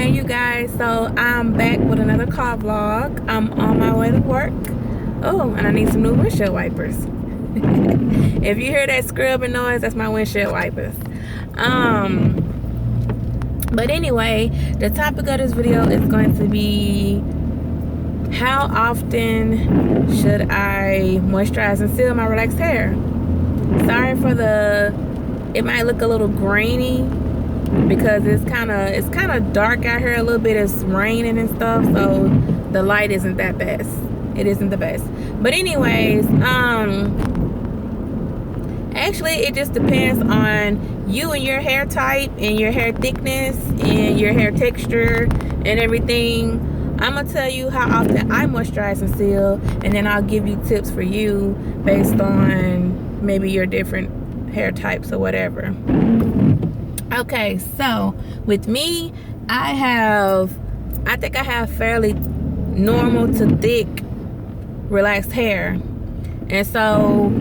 Hey you guys, so I'm back with another car vlog. I'm on my way to work. Oh, and I need some new windshield wipers. If you hear that scrubbing noise, that's my windshield wipers. But anyway, the topic of this video is going to be how often should I moisturize and seal my relaxed hair. Sorry for it might look a little grainy because it's kind of dark out here a little bit. It's raining and stuff, so the light isn't that best. It isn't the best. But anyways, actually it just depends on you and your hair type and your hair thickness and your hair texture and everything. I'm gonna tell you how often I moisturize and seal, and then I'll give you tips for you based on maybe your different hair types or whatever. Okay, so with me, I think I have fairly normal to thick relaxed hair. And so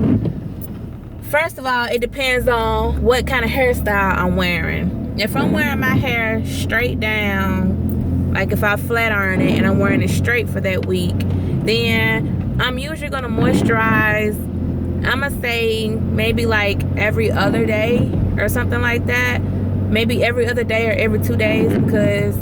first of all, it depends on what kind of hairstyle I'm wearing. If I'm wearing my hair straight down, like if I flat iron it and I'm wearing it straight for that week, then I'm usually gonna moisturize, I'm gonna say maybe like every other day or something like that. Maybe every other day or every 2 days, because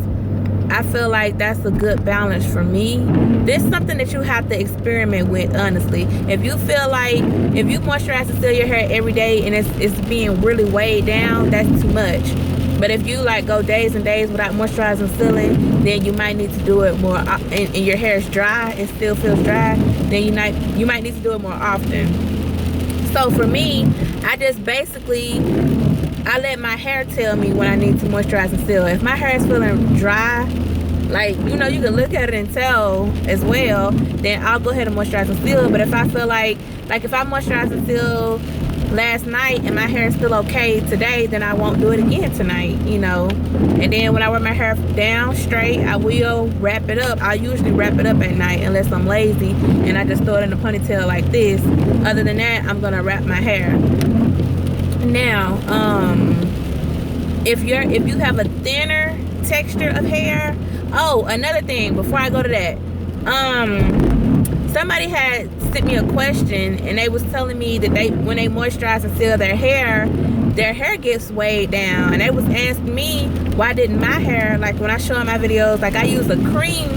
I feel like that's a good balance for me. This is something that you have to experiment with, honestly. If you feel like if you moisturize and seal your hair every day and it's being really weighed down, that's too much. But if you like go days and days without moisturizing and sealing, then you might need to do it more, and your hair is dry, it still feels dry, then you might need to do it more often. So for me, I just basically, I let my hair tell me when I need to moisturize and seal. If my hair is feeling dry, like, you know, you can look at it and tell as well, then I'll go ahead and moisturize and seal. But if I feel like if I moisturize and seal last night and my hair is still okay today, then I won't do it again tonight, you know. And then when I wear my hair down straight, I will wrap it up. I usually wrap it up at night unless I'm lazy and I just throw it in a ponytail like this. Other than that, I'm gonna wrap my hair. Now, if you have a thinner texture of hair, oh, another thing before I go to that, somebody had sent me a question and they was telling me that when they moisturize and seal their hair gets weighed down, and they was asking me why didn't my hair, like when I show in my videos, like I use a cream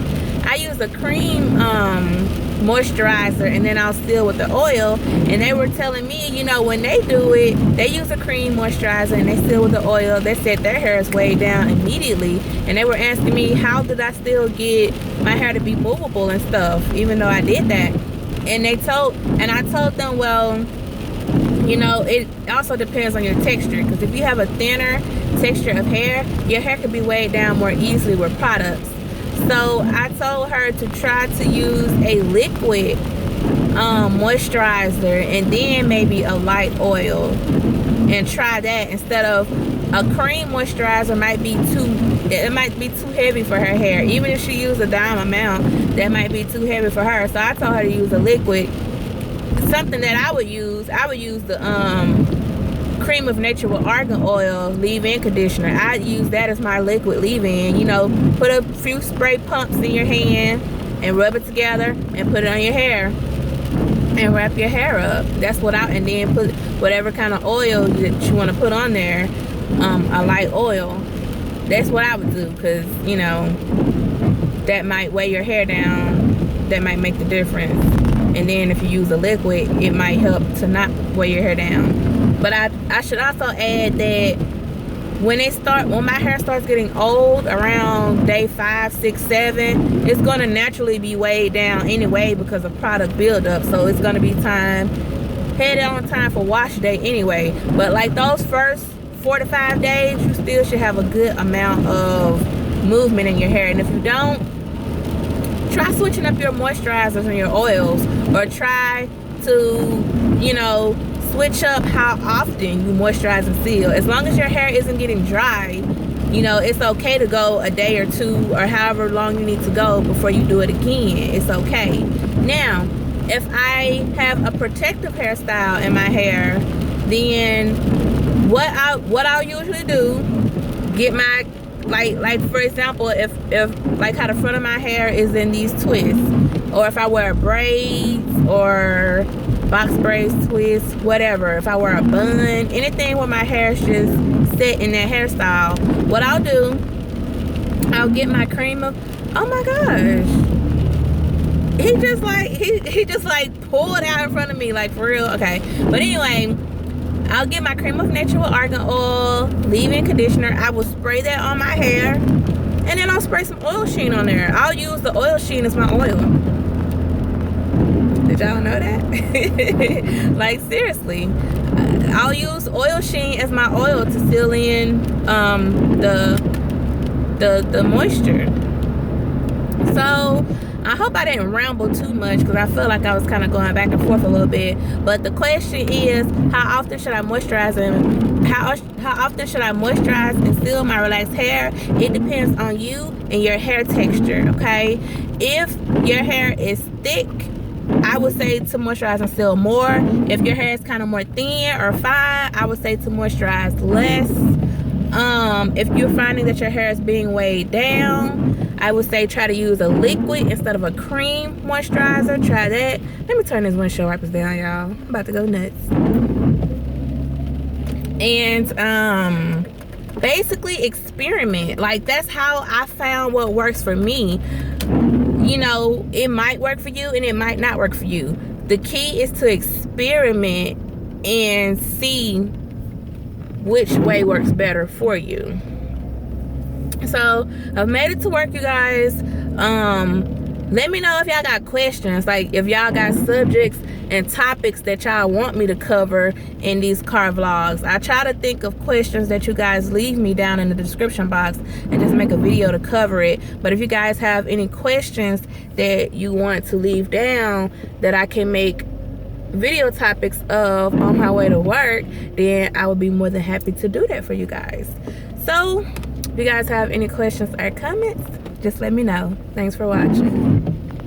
moisturizer and then I'll seal with the oil, and they were telling me, you know, when they do it, they use a cream moisturizer and they seal with the oil, they said their hair is weighed down immediately. And they were asking me how did I still get my hair to be movable and stuff even though I did that. And I told them, well, you know, it also depends on your texture, because if you have a thinner texture of hair, your hair can be weighed down more easily with products. So I told her to try to use a liquid moisturizer and then maybe a light oil, and try that instead of a cream moisturizer. It might be too heavy for her hair. Even if she used a dime amount, that might be too heavy for her. So I told her to use a liquid. Something that I would use the Cream of Nature with argan oil leave-in conditioner. I use that as my liquid leave-in. You know, put a few spray pumps in your hand and rub it together and put it on your hair and wrap your hair up. That's what and then put whatever kind of oil that you want to put on there, a light oil. That's what I would do, because, you know, that might weigh your hair down. That might make the difference. And then if you use a liquid, it might help to not weigh your hair down. But I should also add that when my hair starts getting old, around day 5, 6, 7, it's gonna naturally be weighed down anyway because of product buildup. So it's gonna be time for wash day anyway. But like those first 4 to 5 days, you still should have a good amount of movement in your hair. And if you don't, try switching up your moisturizers and your oils, or try to, you know, switch up how often you moisturize and seal. As long as your hair isn't getting dry, you know, it's okay to go a day or 2 or however long you need to go before you do it again. It's okay. Now, if I have a protective hairstyle in my hair, then what I'll usually do, get my like for example, if like how the front of my hair is in these twists, or if I wear braids or box braids, twists, whatever, if I wear a bun, anything where my hair is just set in that hairstyle, what I'll do, I'll get my cream of, oh my gosh, he just like pulled out in front of me, like for real. Okay, but anyway, I'll get my cream of natural argan oil, leave-in conditioner. I will spray that on my hair, and then I'll spray some oil sheen on there. I'll use the oil sheen as my oil. Did y'all know that? Like seriously, I'll use oil sheen as my oil to seal in the moisture. So I hope I didn't ramble too much, because I feel like I was kind of going back and forth a little bit. But the question is, how often should I moisturize and how often should I moisturize and seal my relaxed hair? It depends on you and your hair texture, okay? If your hair is thick, I would say to moisturize and seal more. If your hair is kind of more thin or fine, I would say to moisturize less. If you're finding that your hair is being weighed down, I would say try to use a liquid instead of a cream moisturizer. Try that. Let me turn this windshield wipers down, y'all. I'm about to go nuts. And basically experiment. Like, that's how I found what works for me. You know, it might work for you and it might not work for you. The key is to experiment and see which way works better for you. So I've made it to work, you guys. Let me know if y'all got questions, like if y'all got subjects and topics that y'all want me to cover in these car vlogs. I try to think of questions that you guys leave me down in the description box and just make a video to cover it. But if you guys have any questions that you want to leave down that I can make video topics of on my way to work, then I would be more than happy to do that for you guys. So if you guys have any questions or comments, just let me know. Thanks for watching.